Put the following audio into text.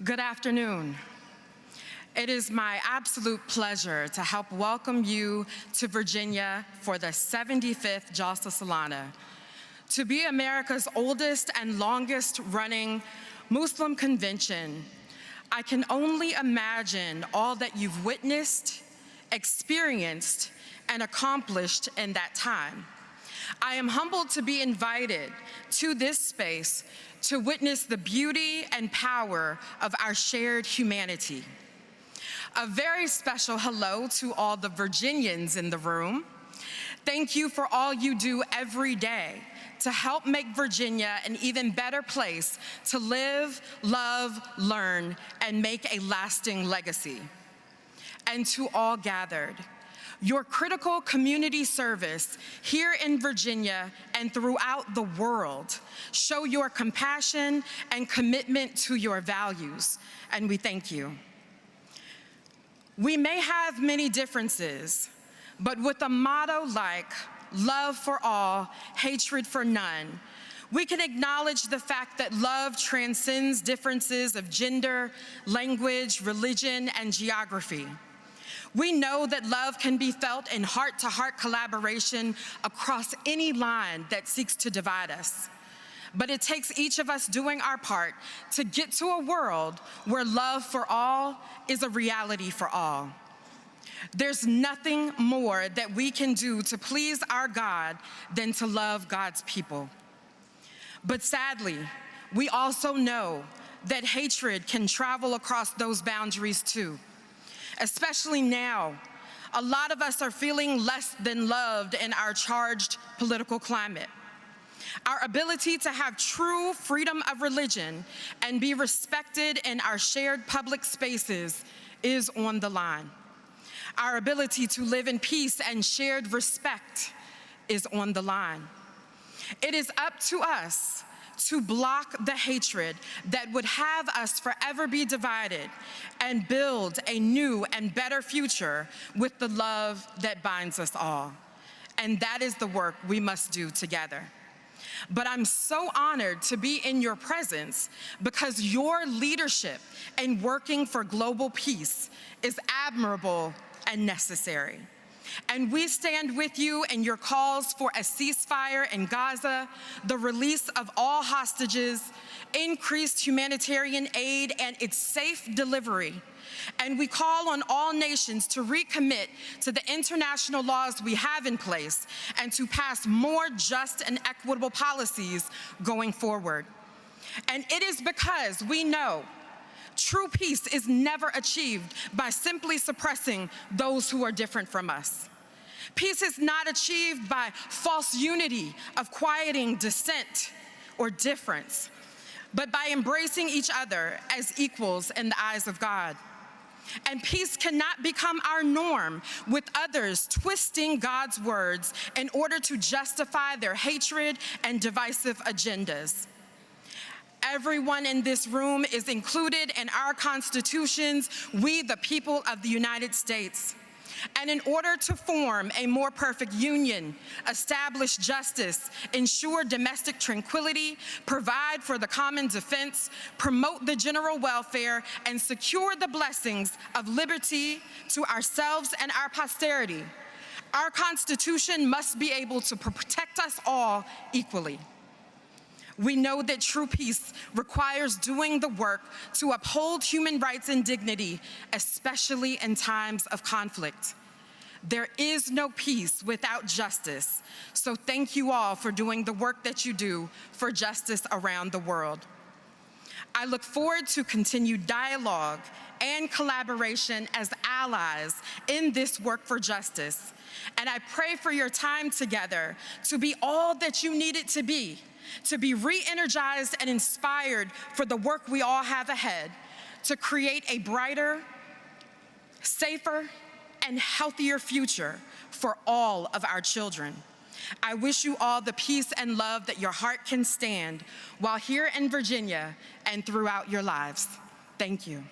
Good afternoon. It is my absolute pleasure to help welcome you to Virginia for the 75th Jalsa Salana, to be America's oldest and longest running Muslim convention. I can only imagine all that you've witnessed, experienced, and accomplished in that time. I am humbled to be invited to this space to witness the beauty and power of our shared humanity. A very special hello to all the Virginians in the room. Thank you for all you do every day to help make Virginia an even better place to live, love, learn, and make a lasting legacy. And to all gathered, your critical community service here in Virginia and throughout the world show your compassion and commitment to your values, and we thank you. We may have many differences, but with a motto like love for all, hatred for none, we can acknowledge the fact that love transcends differences of gender, language, religion, and geography. We know that love can be felt in heart-to-heart collaboration across any line that seeks to divide us. But it takes each of us doing our part to get to a world where love for all is a reality for all. There's nothing more that we can do to please our God than to love God's people. But sadly, we also know that hatred can travel across those boundaries too. Especially now, a lot of us are feeling less than loved in our charged political climate. Our ability to have true freedom of religion and be respected in our shared public spaces is on the line. Our ability to live in peace and shared respect is on the line. It is up to us to block the hatred that would have us forever be divided and build a new and better future with the love that binds us all. And that is the work we must do together. But I'm so honored to be in your presence because your leadership in working for global peace is admirable and necessary. And we stand with you in your calls for a ceasefire in Gaza, the release of all hostages, increased humanitarian aid, and its safe delivery. And we call on all nations to recommit to the international laws we have in place and to pass more just and equitable policies going forward. And it is because we know true peace is never achieved by simply suppressing those who are different from us. Peace is not achieved by false unity of quieting dissent or difference, but by embracing each other as equals in the eyes of God. And peace cannot become our norm with others twisting God's words in order to justify their hatred and divisive agendas. Everyone in this room is included in our constitutions, we the people of the United States. And in order to form a more perfect union, establish justice, ensure domestic tranquility, provide for the common defense, promote the general welfare, and secure the blessings of liberty to ourselves and our posterity, our Constitution must be able to protect us all equally. We know that true peace requires doing the work to uphold human rights and dignity, especially in times of conflict. There is no peace without justice, so thank you all for doing the work that you do for justice around the world. I look forward to continued dialogue and collaboration as allies in this work for justice, and I pray for your time together to be all that you need it to be re-energized and inspired for the work we all have ahead, to create a brighter, safer, and healthier future for all of our children. I wish you all the peace and love that your heart can stand while here in Virginia and throughout your lives. Thank you.